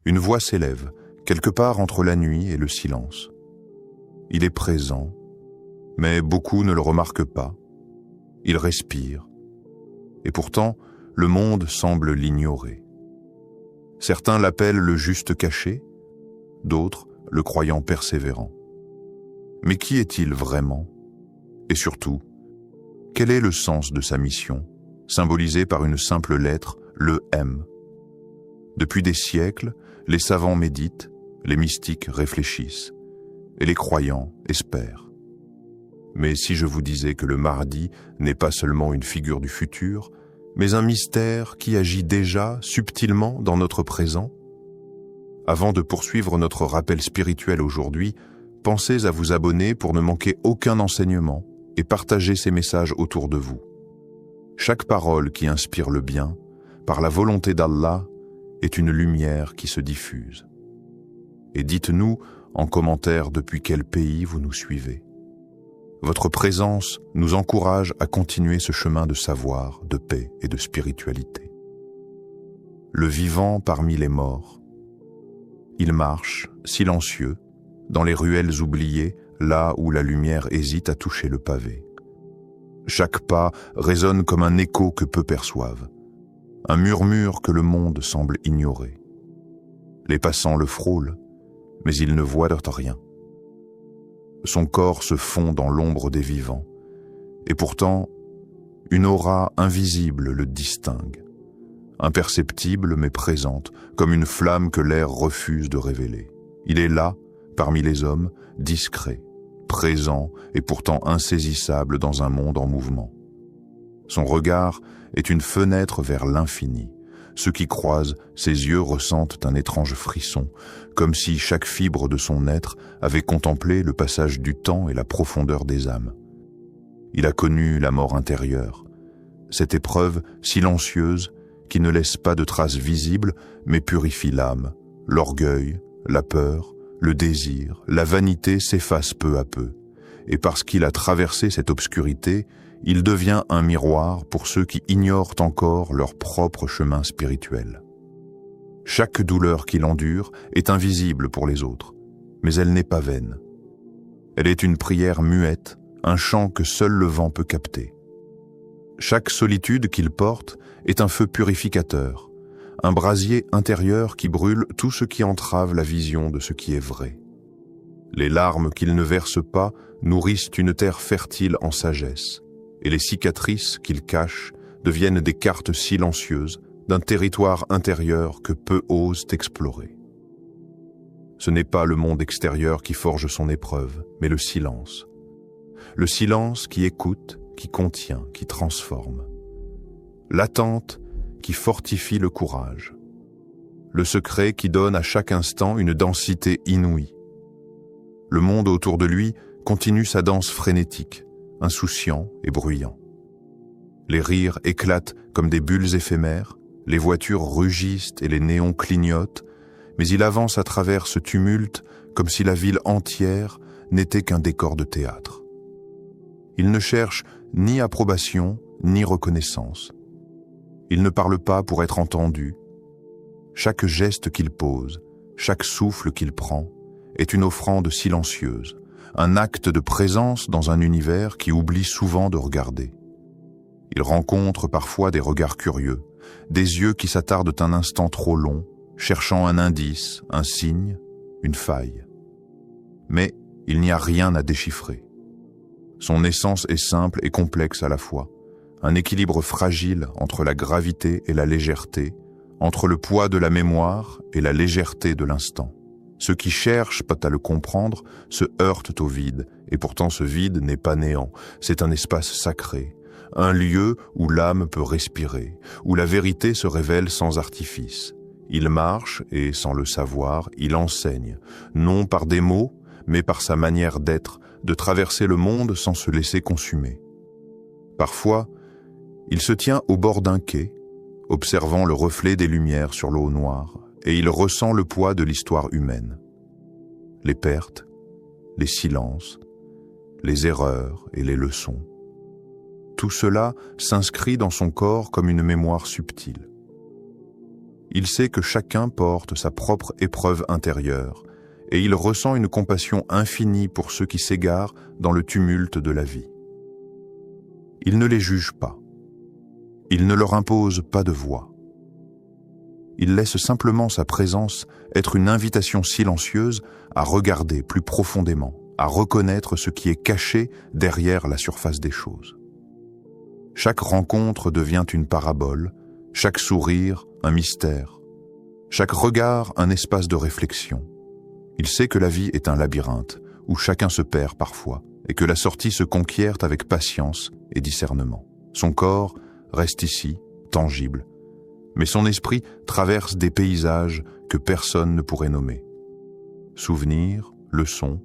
Une voix s'élève, quelque part entre la nuit et le silence. Il est présent, mais beaucoup ne le remarquent pas. Il respire, et pourtant, le monde semble l'ignorer. Certains l'appellent le juste caché, d'autres le croyant persévérant. Mais qui est-il vraiment? Et surtout, quel est le sens de sa mission, symbolisée par une simple lettre, le M? Depuis des siècles, les savants méditent, les mystiques réfléchissent, et les croyants espèrent. Mais si je vous disais que le mardi n'est pas seulement une figure du futur, mais un mystère qui agit déjà subtilement dans notre présent? Avant de poursuivre notre rappel spirituel aujourd'hui, pensez à vous abonner pour ne manquer aucun enseignement et partager ces messages autour de vous. Chaque parole qui inspire le bien, par la volonté d'Allah, est une lumière qui se diffuse. Et dites-nous en commentaire depuis quel pays vous nous suivez. Votre présence nous encourage à continuer ce chemin de savoir, de paix et de spiritualité. Le vivant parmi les morts. Il marche, silencieux, dans les ruelles oubliées, là où la lumière hésite à toucher le pavé. Chaque pas résonne comme un écho que peu perçoivent, un murmure que le monde semble ignorer. Les passants le frôlent, mais ils ne voient rien. Son corps se fond dans l'ombre des vivants, et pourtant, une aura invisible le distingue, imperceptible mais présente, comme une flamme que l'air refuse de révéler. Il est là, parmi les hommes, discret, présent et pourtant insaisissable dans un monde en mouvement. Son regard est une fenêtre vers l'infini. Ceux qui croisent ses yeux ressentent un étrange frisson, comme si chaque fibre de son être avait contemplé le passage du temps et la profondeur des âmes. Il a connu la mort intérieure, cette épreuve silencieuse qui ne laisse pas de traces visibles mais purifie l'âme. L'orgueil, la peur, le désir, la vanité s'effacent peu à peu, et parce qu'il a traversé cette obscurité, il devient un miroir pour ceux qui ignorent encore leur propre chemin spirituel. Chaque douleur qu'il endure est invisible pour les autres, mais elle n'est pas vaine. Elle est une prière muette, un chant que seul le vent peut capter. Chaque solitude qu'il porte est un feu purificateur, un brasier intérieur qui brûle tout ce qui entrave la vision de ce qui est vrai. Les larmes qu'il ne verse pas nourrissent une terre fertile en sagesse, et les cicatrices qu'il cache deviennent des cartes silencieuses d'un territoire intérieur que peu osent explorer. Ce n'est pas le monde extérieur qui forge son épreuve, mais le silence. Le silence qui écoute, qui contient, qui transforme. L'attente qui fortifie le courage. Le secret qui donne à chaque instant une densité inouïe. Le monde autour de lui continue sa danse frénétique, insouciant et bruyant. Les rires éclatent comme des bulles éphémères, les voitures rugissent et les néons clignotent, mais il avance à travers ce tumulte comme si la ville entière n'était qu'un décor de théâtre. Il ne cherche ni approbation, ni reconnaissance. Il ne parle pas pour être entendu. Chaque geste qu'il pose, chaque souffle qu'il prend, est une offrande silencieuse, un acte de présence dans un univers qui oublie souvent de regarder. Il rencontre parfois des regards curieux, des yeux qui s'attardent un instant trop long, cherchant un indice, un signe, une faille. Mais il n'y a rien à déchiffrer. Son essence est simple et complexe à la fois, un équilibre fragile entre la gravité et la légèreté, entre le poids de la mémoire et la légèreté de l'instant. Ceux qui cherchent pas à le comprendre se heurtent au vide, et pourtant ce vide n'est pas néant, c'est un espace sacré, un lieu où l'âme peut respirer, où la vérité se révèle sans artifice. Il marche et, sans le savoir, il enseigne, non par des mots, mais par sa manière d'être, de traverser le monde sans se laisser consumer. Parfois, il se tient au bord d'un quai, observant le reflet des lumières sur l'eau noire, et il ressent le poids de l'histoire humaine. Les pertes, les silences, les erreurs et les leçons. Tout cela s'inscrit dans son corps comme une mémoire subtile. Il sait que chacun porte sa propre épreuve intérieure et il ressent une compassion infinie pour ceux qui s'égarent dans le tumulte de la vie. Il ne les juge pas. Il ne leur impose pas de voix. Il laisse simplement sa présence être une invitation silencieuse à regarder plus profondément, à reconnaître ce qui est caché derrière la surface des choses. Chaque rencontre devient une parabole, chaque sourire un mystère, chaque regard un espace de réflexion. Il sait que la vie est un labyrinthe où chacun se perd parfois et que la sortie se conquiert avec patience et discernement. Son corps reste ici, tangible, mais son esprit traverse des paysages que personne ne pourrait nommer. Souvenirs, leçons,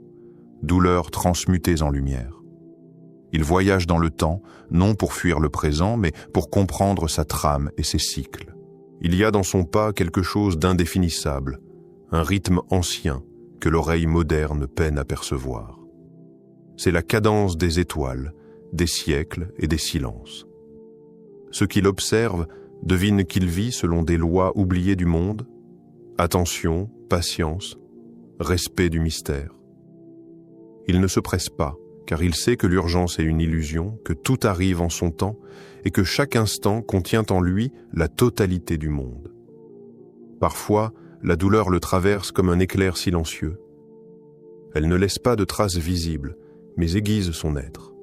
douleurs transmutées en lumière. Il voyage dans le temps, non pour fuir le présent, mais pour comprendre sa trame et ses cycles. Il y a dans son pas quelque chose d'indéfinissable, un rythme ancien que l'oreille moderne peine à percevoir. C'est la cadence des étoiles, des siècles et des silences. Ceux qui l'observent devinent qu'il vit selon des lois oubliées du monde, attention, patience, respect du mystère. Il ne se presse pas, car il sait que l'urgence est une illusion, que tout arrive en son temps et que chaque instant contient en lui la totalité du monde. Parfois, la douleur le traverse comme un éclair silencieux. Elle ne laisse pas de traces visibles, mais aiguise son être.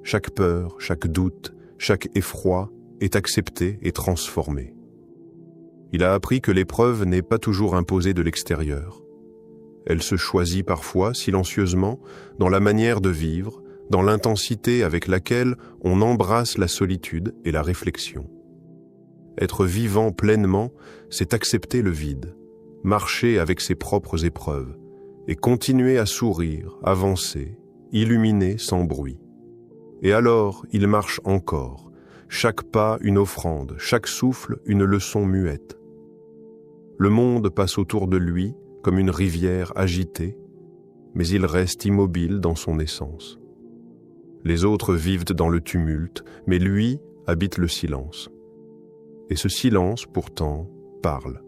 Chaque peur, chaque doute, chaque effroi est accepté et transformé. Il a appris que l'épreuve n'est pas toujours imposée de l'extérieur. Elle se choisit parfois silencieusement dans la manière de vivre, dans l'intensité avec laquelle on embrasse la solitude et la réflexion. Être vivant pleinement, c'est accepter le vide, marcher avec ses propres épreuves et continuer à sourire, avancer, illuminer sans bruit. Et alors, il marche encore, chaque pas une offrande, chaque souffle une leçon muette. Le monde passe autour de lui comme une rivière agitée, mais il reste immobile dans son essence. Les autres vivent dans le tumulte, mais lui habite le silence. Et ce silence, pourtant, parle.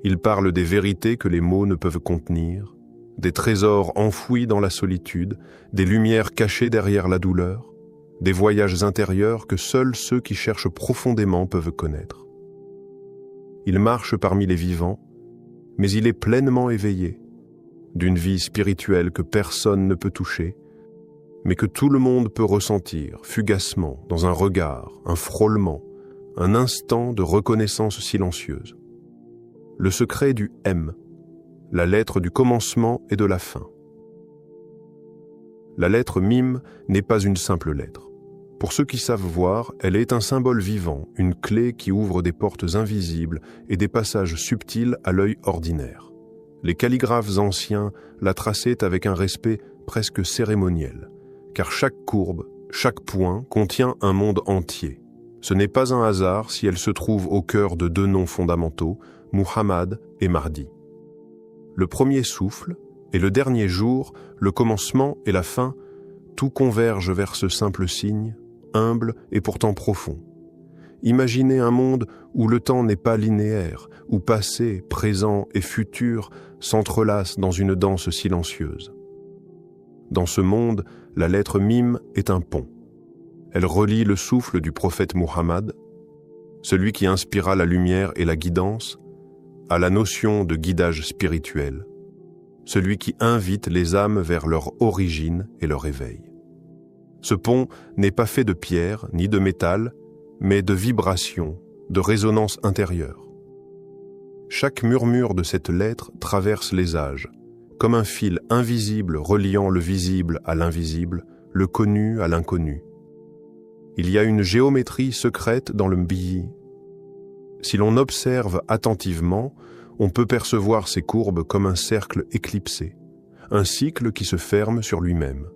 Il parle des vérités que les mots ne peuvent contenir, des trésors enfouis dans la solitude, des lumières cachées derrière la douleur, des voyages intérieurs que seuls ceux qui cherchent profondément peuvent connaître. Il marche parmi les vivants, mais il est pleinement éveillé, d'une vie spirituelle que personne ne peut toucher, mais que tout le monde peut ressentir fugacement dans un regard, un frôlement, un instant de reconnaissance silencieuse. Le secret du M, la lettre du commencement et de la fin. La lettre mime n'est pas une simple lettre. Pour ceux qui savent voir, elle est un symbole vivant, une clé qui ouvre des portes invisibles et des passages subtils à l'œil ordinaire. Les calligraphes anciens la traçaient avec un respect presque cérémoniel, car chaque courbe, chaque point contient un monde entier. Ce n'est pas un hasard si elle se trouve au cœur de deux noms fondamentaux, Muhammad et Mahdi. Le premier souffle et le dernier jour, le commencement et la fin, tout converge vers ce simple signe, humble et pourtant profond. Imaginez un monde où le temps n'est pas linéaire, où passé, présent et futur s'entrelacent dans une danse silencieuse. Dans ce monde, la lettre mime est un pont. Elle relie le souffle du prophète Muhammad, celui qui inspira la lumière et la guidance, à la notion de guidage spirituel, celui qui invite les âmes vers leur origine et leur éveil. Ce pont n'est pas fait de pierre ni de métal, mais de vibrations, de résonance intérieure. Chaque murmure de cette lettre traverse les âges, comme un fil invisible reliant le visible à l'invisible, le connu à l'inconnu. Il y a une géométrie secrète dans le mbiyi. Si l'on observe attentivement, on peut percevoir ces courbes comme un cercle éclipsé, un cycle qui se ferme sur lui-même.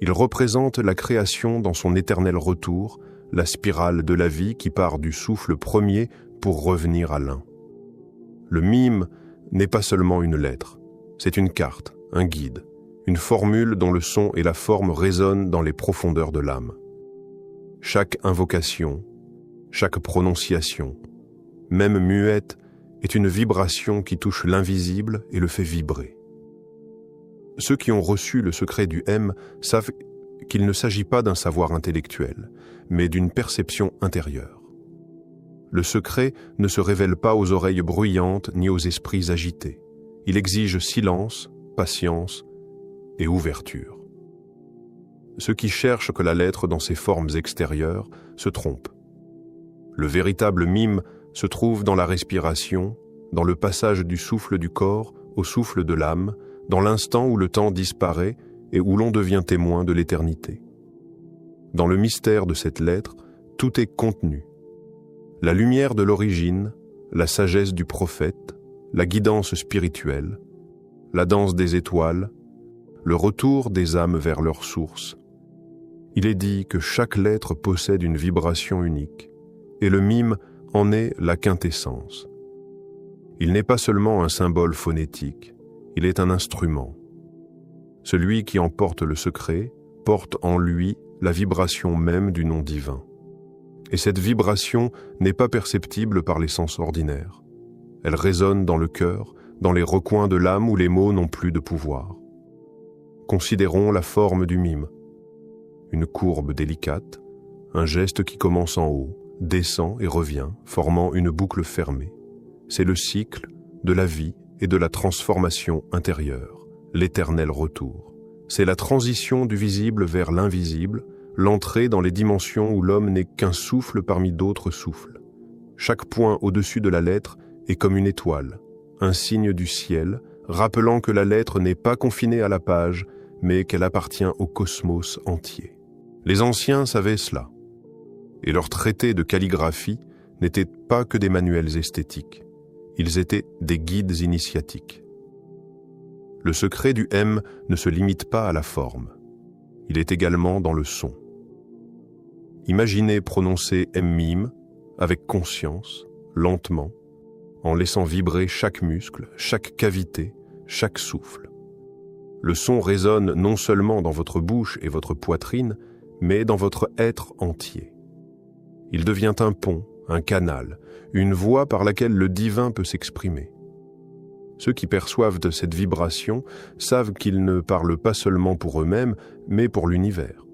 Il représente la création dans son éternel retour, la spirale de la vie qui part du souffle premier pour revenir à l'un. Le mime n'est pas seulement une lettre, c'est une carte, un guide, une formule dont le son et la forme résonnent dans les profondeurs de l'âme. Chaque invocation, chaque prononciation, même muette, est une vibration qui touche l'invisible et le fait vibrer. Ceux qui ont reçu le secret du M savent qu'il ne s'agit pas d'un savoir intellectuel, mais d'une perception intérieure. Le secret ne se révèle pas aux oreilles bruyantes ni aux esprits agités. Il exige silence, patience et ouverture. Ceux qui cherchent que la lettre dans ses formes extérieures se trompent. Le véritable mime se trouve dans la respiration, dans le passage du souffle du corps au souffle de l'âme, dans l'instant où le temps disparaît et où l'on devient témoin de l'éternité. Dans le mystère de cette lettre, tout est contenu. La lumière de l'origine, la sagesse du prophète, la guidance spirituelle, la danse des étoiles, le retour des âmes vers leur source. Il est dit que chaque lettre possède une vibration unique, et le mime en est la quintessence. Il n'est pas seulement un symbole phonétique, il est un instrument. Celui qui en porte le secret porte en lui la vibration même du nom divin. Et cette vibration n'est pas perceptible par les sens ordinaires. Elle résonne dans le cœur, dans les recoins de l'âme où les mots n'ont plus de pouvoir. Considérons la forme du mime. Une courbe délicate, un geste qui commence en haut, descend et revient, formant une boucle fermée. C'est le cycle de la vie et de la transformation intérieure, l'éternel retour. C'est la transition du visible vers l'invisible, l'entrée dans les dimensions où l'homme n'est qu'un souffle parmi d'autres souffles. Chaque point au-dessus de la lettre est comme une étoile, un signe du ciel, rappelant que la lettre n'est pas confinée à la page, mais qu'elle appartient au cosmos entier. Les anciens savaient cela, et leurs traités de calligraphie n'étaient pas que des manuels esthétiques, ils étaient des guides initiatiques. Le secret du M ne se limite pas à la forme, il est également dans le son. Imaginez prononcer M-mime avec conscience, lentement, en laissant vibrer chaque muscle, chaque cavité, chaque souffle. Le son résonne non seulement dans votre bouche et votre poitrine, mais dans votre être entier. Il devient un pont, un canal, une voie par laquelle le divin peut s'exprimer. Ceux qui perçoivent de cette vibration savent qu'ils ne parlent pas seulement pour eux-mêmes, mais pour l'univers.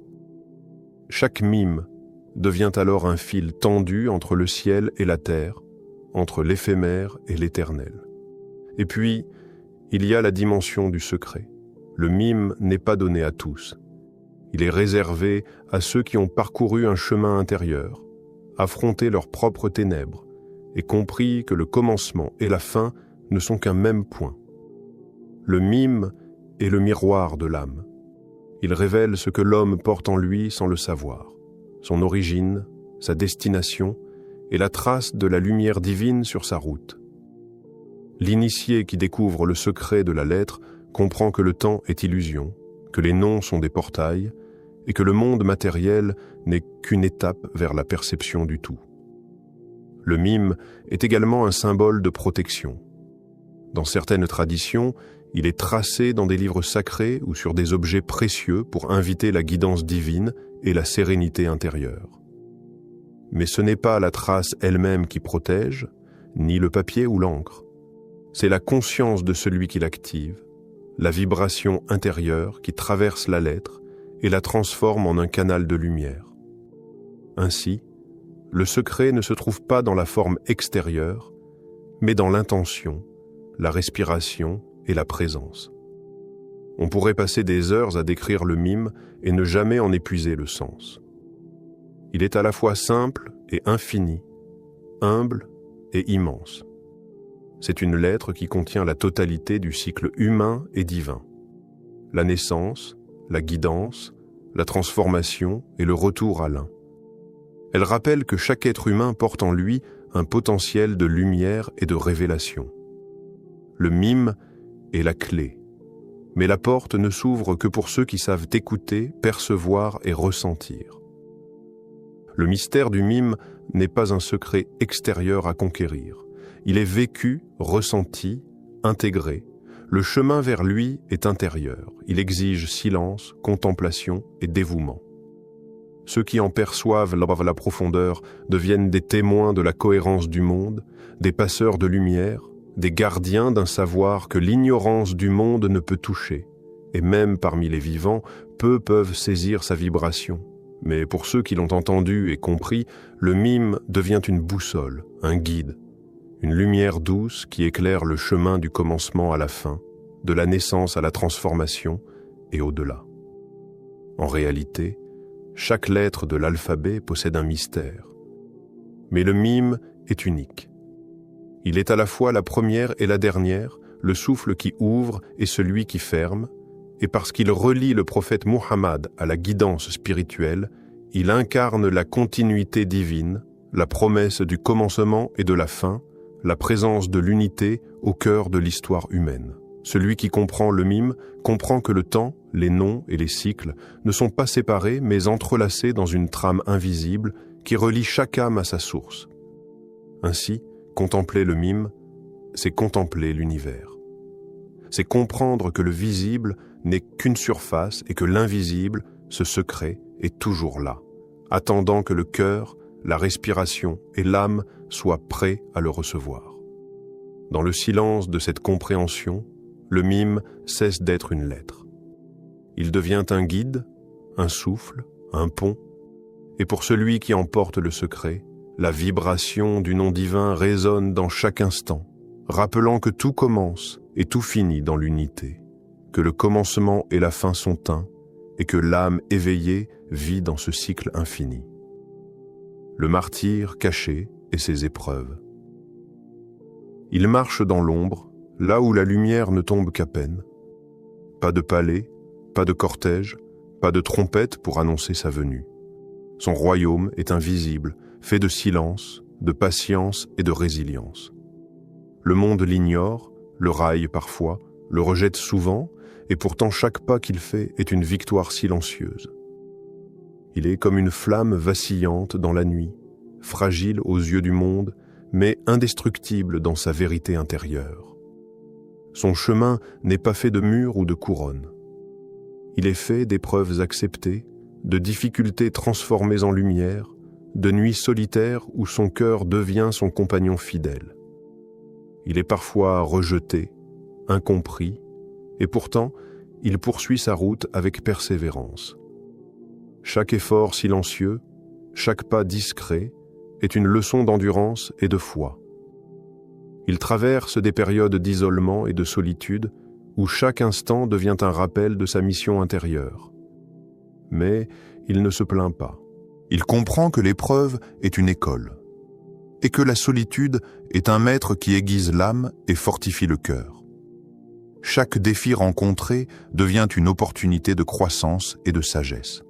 Chaque mime devient alors un fil tendu entre le ciel et la terre, entre l'éphémère et l'éternel. Et puis, il y a la dimension du secret. Le mime n'est pas donné à tous. Il est réservé à ceux qui ont parcouru un chemin intérieur, affronté leurs propres ténèbres et compris que le commencement et la fin ne sont qu'un même point. Le mime est le miroir de l'âme. Il révèle ce que l'homme porte en lui sans le savoir, son origine, sa destination et la trace de la lumière divine sur sa route. L'initié qui découvre le secret de la lettre comprend que le temps est illusion, que les noms sont des portails et que le monde matériel n'est qu'une étape vers la perception du tout. Le mime est également un symbole de protection. Dans certaines traditions, il est tracé dans des livres sacrés ou sur des objets précieux pour inviter la guidance divine et la sérénité intérieure. Mais ce n'est pas la trace elle-même qui protège, ni le papier ou l'encre. C'est la conscience de celui qui l'active, la vibration intérieure qui traverse la lettre et la transforme en un canal de lumière. Ainsi, le secret ne se trouve pas dans la forme extérieure, mais dans l'intention, la respiration et la présence. On pourrait passer des heures à décrire le mime et ne jamais en épuiser le sens. Il est à la fois simple et infini, humble et immense. C'est une lettre qui contient la totalité du cycle humain et divin. La naissance, la guidance, la transformation et le retour à l'un. Elle rappelle que chaque être humain porte en lui un potentiel de lumière et de révélation. Le mime est la clé, mais la porte ne s'ouvre que pour ceux qui savent écouter, percevoir et ressentir. Le mystère du mime n'est pas un secret extérieur à conquérir. Il est vécu, ressenti, intégré. Le chemin vers lui est intérieur. Il exige silence, contemplation et dévouement. Ceux qui en perçoivent la profondeur deviennent des témoins de la cohérence du monde, des passeurs de lumière, des gardiens d'un savoir que l'ignorance du monde ne peut toucher. Et même parmi les vivants, peu peuvent saisir sa vibration. Mais pour ceux qui l'ont entendu et compris, le mime devient une boussole, un guide, une lumière douce qui éclaire le chemin du commencement à la fin, de la naissance à la transformation et au-delà. En réalité, chaque lettre de l'alphabet possède un mystère. Mais le mime est unique. Il est à la fois la première et la dernière, le souffle qui ouvre et celui qui ferme, et parce qu'il relie le prophète Muhammad à la guidance spirituelle, il incarne la continuité divine, la promesse du commencement et de la fin, la présence de l'unité au cœur de l'histoire humaine. Celui qui comprend le mime comprend que le temps, les noms et les cycles ne sont pas séparés mais entrelacés dans une trame invisible qui relie chaque âme à sa source. Ainsi, contempler le mime, c'est contempler l'univers. C'est comprendre que le visible n'est qu'une surface et que l'invisible, ce secret, est toujours là, attendant que le cœur, la respiration et l'âme soient prêts à le recevoir. Dans le silence de cette compréhension, le mime cesse d'être une lettre. Il devient un guide, un souffle, un pont, et pour celui qui en porte le secret, la vibration du nom divin résonne dans chaque instant, rappelant que tout commence et tout finit dans l'unité, que le commencement et la fin sont un, et que l'âme éveillée vit dans ce cycle infini. Le martyr caché et ses épreuves. Il marche dans l'ombre, là où la lumière ne tombe qu'à peine. Pas de palais, pas de cortège, pas de trompette pour annoncer sa venue. Son royaume est invisible, fait de silence, de patience et de résilience. Le monde l'ignore, le raille parfois, le rejette souvent, et pourtant chaque pas qu'il fait est une victoire silencieuse. Il est comme une flamme vacillante dans la nuit, fragile aux yeux du monde, mais indestructible dans sa vérité intérieure. Son chemin n'est pas fait de murs ou de couronnes. Il est fait d'épreuves acceptées, de difficultés transformées en lumière, de nuits solitaires où son cœur devient son compagnon fidèle. Il est parfois rejeté, incompris, et pourtant, il poursuit sa route avec persévérance. Chaque effort silencieux, chaque pas discret, est une leçon d'endurance et de foi. Il traverse des périodes d'isolement et de solitude où chaque instant devient un rappel de sa mission intérieure. Mais il ne se plaint pas. Il comprend que l'épreuve est une école et que la solitude est un maître qui aiguise l'âme et fortifie le cœur. Chaque défi rencontré devient une opportunité de croissance et de sagesse.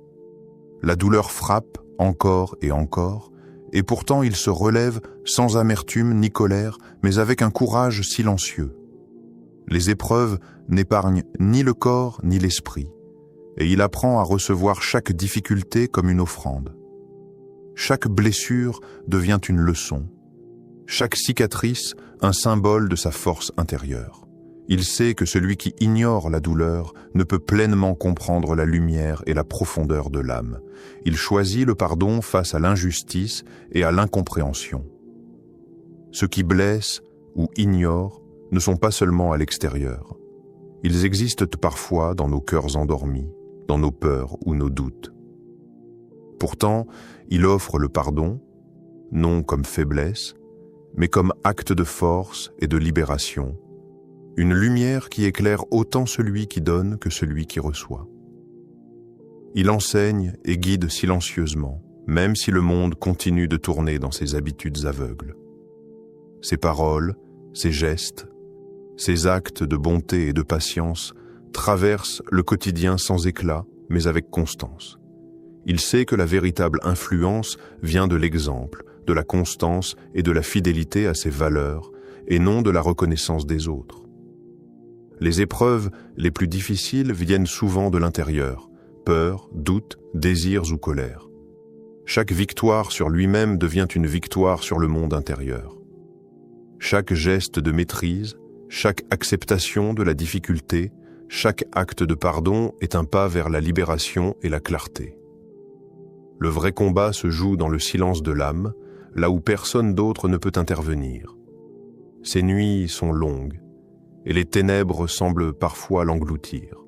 La douleur frappe encore et encore, et pourtant il se relève sans amertume ni colère, mais avec un courage silencieux. Les épreuves n'épargnent ni le corps ni l'esprit, et il apprend à recevoir chaque difficulté comme une offrande. Chaque blessure devient une leçon, chaque cicatrice un symbole de sa force intérieure. Il sait que celui qui ignore la douleur ne peut pleinement comprendre la lumière et la profondeur de l'âme. Il choisit le pardon face à l'injustice et à l'incompréhension. Ceux qui blessent ou ignorent ne sont pas seulement à l'extérieur. Ils existent parfois dans nos cœurs endormis, dans nos peurs ou nos doutes. Pourtant, il offre le pardon, non comme faiblesse, mais comme acte de force et de libération, une lumière qui éclaire autant celui qui donne que celui qui reçoit. Il enseigne et guide silencieusement, même si le monde continue de tourner dans ses habitudes aveugles. Ses paroles, ses gestes, ses actes de bonté et de patience traversent le quotidien sans éclat, mais avec constance. Il sait que la véritable influence vient de l'exemple, de la constance et de la fidélité à ses valeurs, et non de la reconnaissance des autres. Les épreuves les plus difficiles viennent souvent de l'intérieur, peur, doute, désirs ou colère. Chaque victoire sur lui-même devient une victoire sur le monde intérieur. Chaque geste de maîtrise, chaque acceptation de la difficulté, chaque acte de pardon est un pas vers la libération et la clarté. Le vrai combat se joue dans le silence de l'âme, là où personne d'autre ne peut intervenir. Ses nuits sont longues, et les ténèbres semblent parfois l'engloutir.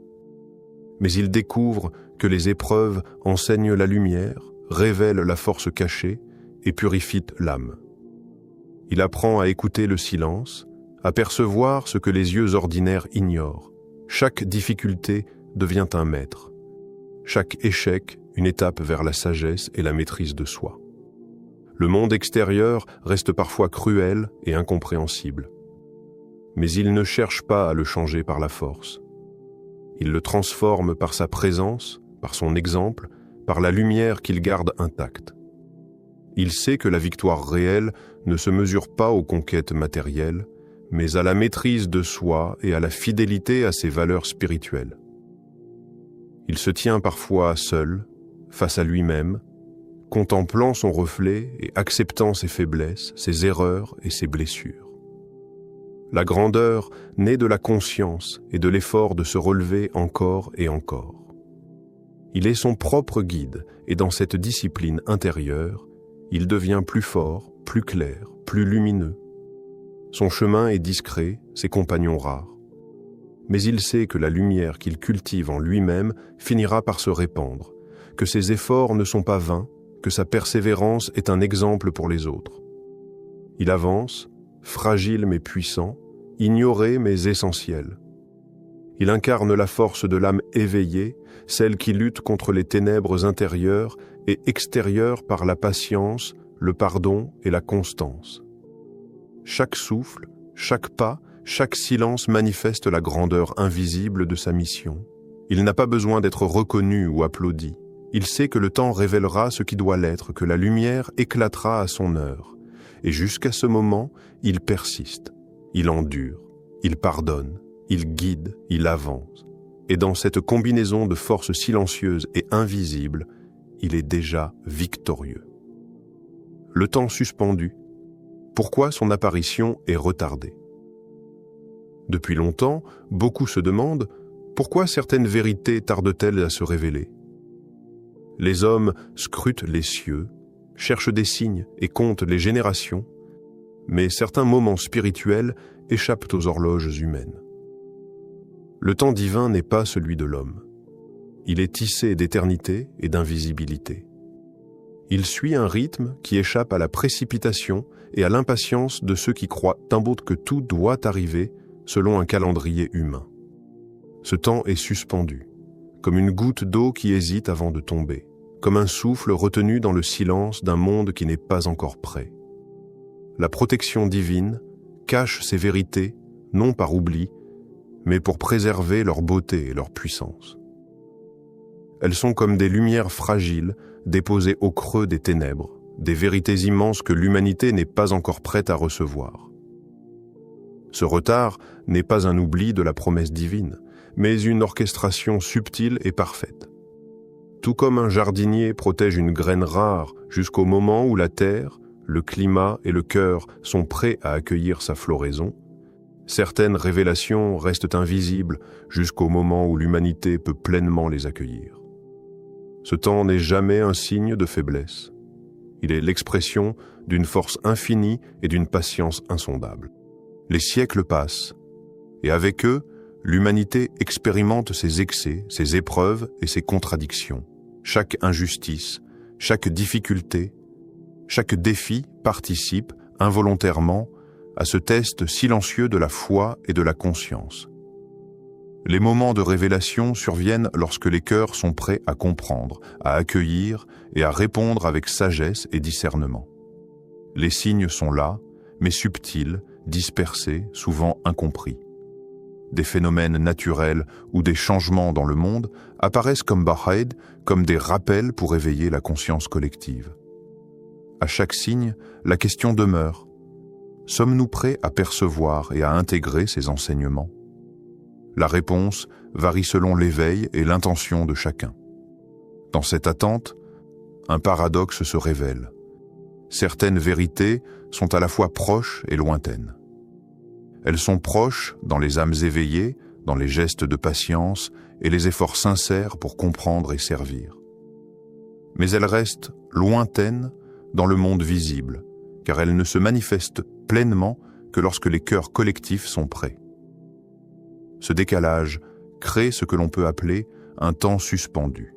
Mais il découvre que les épreuves enseignent la lumière, révèlent la force cachée et purifient l'âme. Il apprend à écouter le silence, à percevoir ce que les yeux ordinaires ignorent. Chaque difficulté devient un maître. Chaque échec, une étape vers la sagesse et la maîtrise de soi. Le monde extérieur reste parfois cruel et incompréhensible. Mais il ne cherche pas à le changer par la force. Il le transforme par sa présence, par son exemple, par la lumière qu'il garde intacte. Il sait que la victoire réelle ne se mesure pas aux conquêtes matérielles, mais à la maîtrise de soi et à la fidélité à ses valeurs spirituelles. Il se tient parfois seul, face à lui-même, contemplant son reflet et acceptant ses faiblesses, ses erreurs et ses blessures. La grandeur naît de la conscience et de l'effort de se relever encore et encore. Il est son propre guide et dans cette discipline intérieure, il devient plus fort, plus clair, plus lumineux. Son chemin est discret, ses compagnons rares. Mais il sait que la lumière qu'il cultive en lui-même finira par se répandre, que ses efforts ne sont pas vains, que sa persévérance est un exemple pour les autres. Il avance, fragile mais puissant, ignoré mais essentiel. Il incarne la force de l'âme éveillée, celle qui lutte contre les ténèbres intérieures et extérieures par la patience, le pardon et la constance. Chaque souffle, chaque pas, chaque silence manifeste la grandeur invisible de sa mission. Il n'a pas besoin d'être reconnu ou applaudi. Il sait que le temps révélera ce qui doit l'être, que la lumière éclatera à son heure. Et jusqu'à ce moment, il persiste, il endure, il pardonne, il guide, il avance. Et dans cette combinaison de forces silencieuses et invisibles, il est déjà victorieux. Le temps suspendu. Pourquoi son apparition est retardée? Depuis longtemps, beaucoup se demandent pourquoi certaines vérités tardent-elles à se révéler. Les hommes scrutent les cieux, cherchent des signes et comptent les générations, mais certains moments spirituels échappent aux horloges humaines. Le temps divin n'est pas celui de l'homme. Il est tissé d'éternité et d'invisibilité. Il suit un rythme qui échappe à la précipitation et à l'impatience de ceux qui croient timbourg que tout doit arriver selon un calendrier humain. Ce temps est suspendu, comme une goutte d'eau qui hésite avant de tomber, comme un souffle retenu dans le silence d'un monde qui n'est pas encore prêt. La protection divine cache ces vérités, non par oubli, mais pour préserver leur beauté et leur puissance. Elles sont comme des lumières fragiles déposées au creux des ténèbres, des vérités immenses que l'humanité n'est pas encore prête à recevoir. Ce retard n'est pas un oubli de la promesse divine, mais une orchestration subtile et parfaite. Tout comme un jardinier protège une graine rare jusqu'au moment où la terre, le climat et le cœur sont prêts à accueillir sa floraison, certaines révélations restent invisibles jusqu'au moment où l'humanité peut pleinement les accueillir. Ce temps n'est jamais un signe de faiblesse. Il est l'expression d'une force infinie et d'une patience insondable. Les siècles passent, et avec eux, l'humanité expérimente ses excès, ses épreuves et ses contradictions. Chaque injustice, chaque difficulté, chaque défi participe, involontairement, à ce test silencieux de la foi et de la conscience. Les moments de révélation surviennent lorsque les cœurs sont prêts à comprendre, à accueillir et à répondre avec sagesse et discernement. Les signes sont là, mais subtils, dispersés, souvent incompris. Des phénomènes naturels ou des changements dans le monde apparaissent comme Bahaïd, comme des rappels pour éveiller la conscience collective. À chaque signe, la question demeure. Sommes-nous prêts à percevoir et à intégrer ces enseignements? La réponse varie selon l'éveil et l'intention de chacun. Dans cette attente, un paradoxe se révèle. Certaines vérités sont à la fois proches et lointaines. Elles sont proches dans les âmes éveillées, dans les gestes de patience et les efforts sincères pour comprendre et servir. mais elles restent lointaines dans le monde visible, car elles ne se manifestent pleinement que lorsque les cœurs collectifs sont prêts. Ce décalage crée ce que l'on peut appeler un temps suspendu.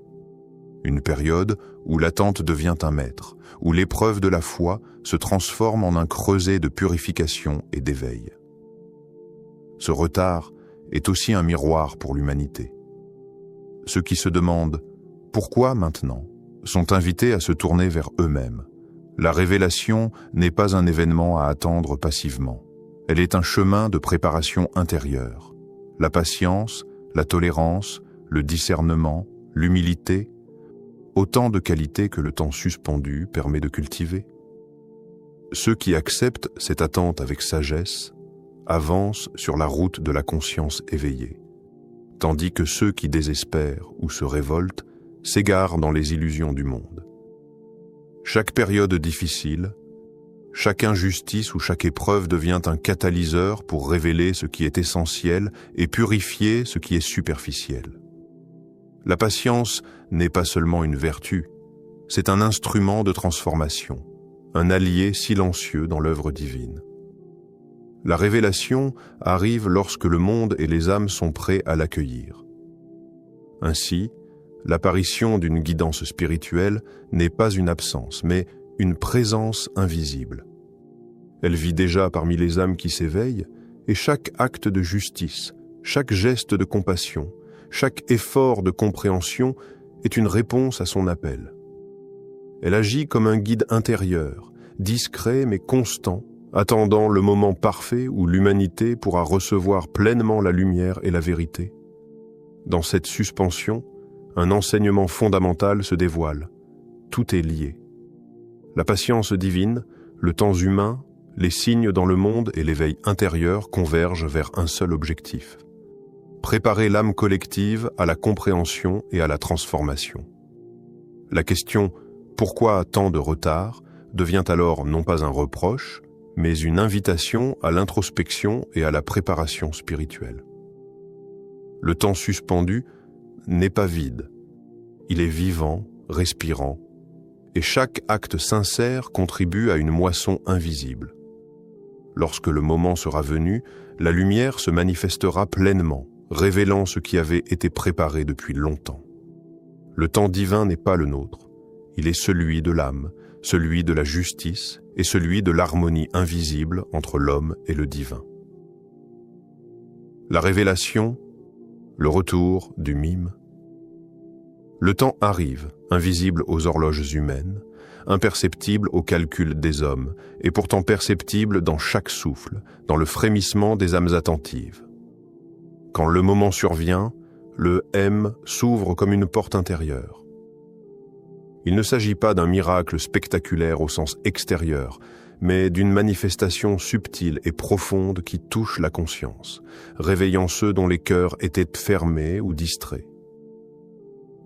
Une période où l'attente devient un maître, où l'épreuve de la foi se transforme en un creuset de purification et d'éveil. Ce retard est aussi un miroir pour l'humanité. Ceux qui se demandent « pourquoi maintenant ?» sont invités à se tourner vers eux-mêmes. La révélation n'est pas un événement à attendre passivement. Elle est un chemin de préparation intérieure. La patience, la tolérance, le discernement, l'humilité, autant de qualités que le temps suspendu permet de cultiver. Ceux qui acceptent cette attente avec sagesse avancent sur la route de la conscience éveillée, tandis que ceux qui désespèrent ou se révoltent s'égarent dans les illusions du monde. Chaque période difficile, chaque injustice ou chaque épreuve devient un catalyseur pour révéler ce qui est essentiel et purifier ce qui est superficiel. La patience n'est pas seulement une vertu, c'est un instrument de transformation, un allié silencieux dans l'œuvre divine. La révélation arrive lorsque le monde et les âmes sont prêts à l'accueillir. Ainsi, l'apparition d'une guidance spirituelle n'est pas une absence, mais une présence invisible. Elle vit déjà parmi les âmes qui s'éveillent, et chaque acte de justice, chaque geste de compassion, chaque effort de compréhension est une réponse à son appel. Elle agit comme un guide intérieur, discret mais constant, attendant le moment parfait où l'humanité pourra recevoir pleinement la lumière et la vérité. Dans cette suspension, un enseignement fondamental se dévoile. Tout est lié. La patience divine, le temps humain, les signes dans le monde et l'éveil intérieur convergent vers un seul objectif. Préparer l'âme collective à la compréhension et à la transformation. La question « pourquoi tant de retard ?» devient alors non pas un reproche, mais une invitation à l'introspection et à la préparation spirituelle. Le temps suspendu n'est pas vide. Il est vivant, respirant, et chaque acte sincère contribue à une moisson invisible. Lorsque le moment sera venu, la lumière se manifestera pleinement, révélant ce qui avait été préparé depuis longtemps. Le temps divin n'est pas le nôtre. Il est celui de l'âme, celui de la justice et celui de l'harmonie invisible entre l'homme et le divin. La révélation, le retour du mime. Le temps arrive, invisible aux horloges humaines, imperceptible au calcul des hommes, et pourtant perceptible dans chaque souffle, dans le frémissement des âmes attentives. Quand le moment survient, le M s'ouvre comme une porte intérieure. Il ne s'agit pas d'un miracle spectaculaire au sens extérieur, mais d'une manifestation subtile et profonde qui touche la conscience, réveillant ceux dont les cœurs étaient fermés ou distraits.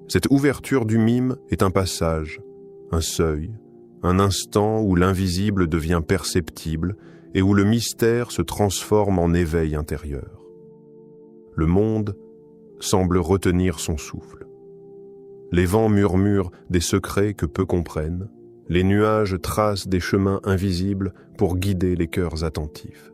Cette ouverture du mime est un passage, un seuil, un instant où l'invisible devient perceptible et où le mystère se transforme en éveil intérieur. Le monde semble retenir son souffle. Les vents murmurent des secrets que peu comprennent, les nuages tracent des chemins invisibles pour guider les cœurs attentifs.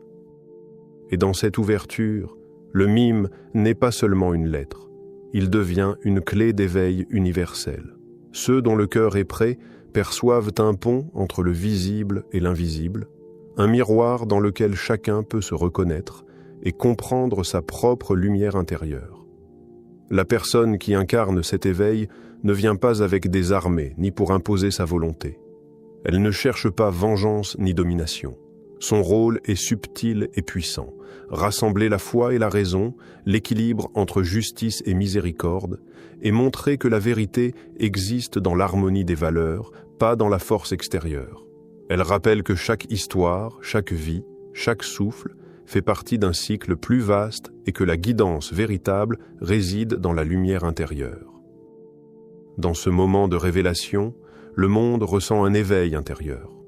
Et dans cette ouverture, le mime n'est pas seulement une lettre, il devient une clé d'éveil universel. Ceux dont le cœur est prêt perçoivent un pont entre le visible et l'invisible, un miroir dans lequel chacun peut se reconnaître et comprendre sa propre lumière intérieure. La personne qui incarne cet éveil ne vient pas avec des armées ni pour imposer sa volonté. Elle ne cherche pas vengeance ni domination. Son rôle est subtil et puissant, rassembler la foi et la raison, l'équilibre entre justice et miséricorde, et montrer que la vérité existe dans l'harmonie des valeurs, pas dans la force extérieure. Elle rappelle que chaque histoire, chaque vie, chaque souffle fait partie d'un cycle plus vaste et que la guidance véritable réside dans la lumière intérieure. Dans ce moment de révélation, le monde ressent un éveil intérieur.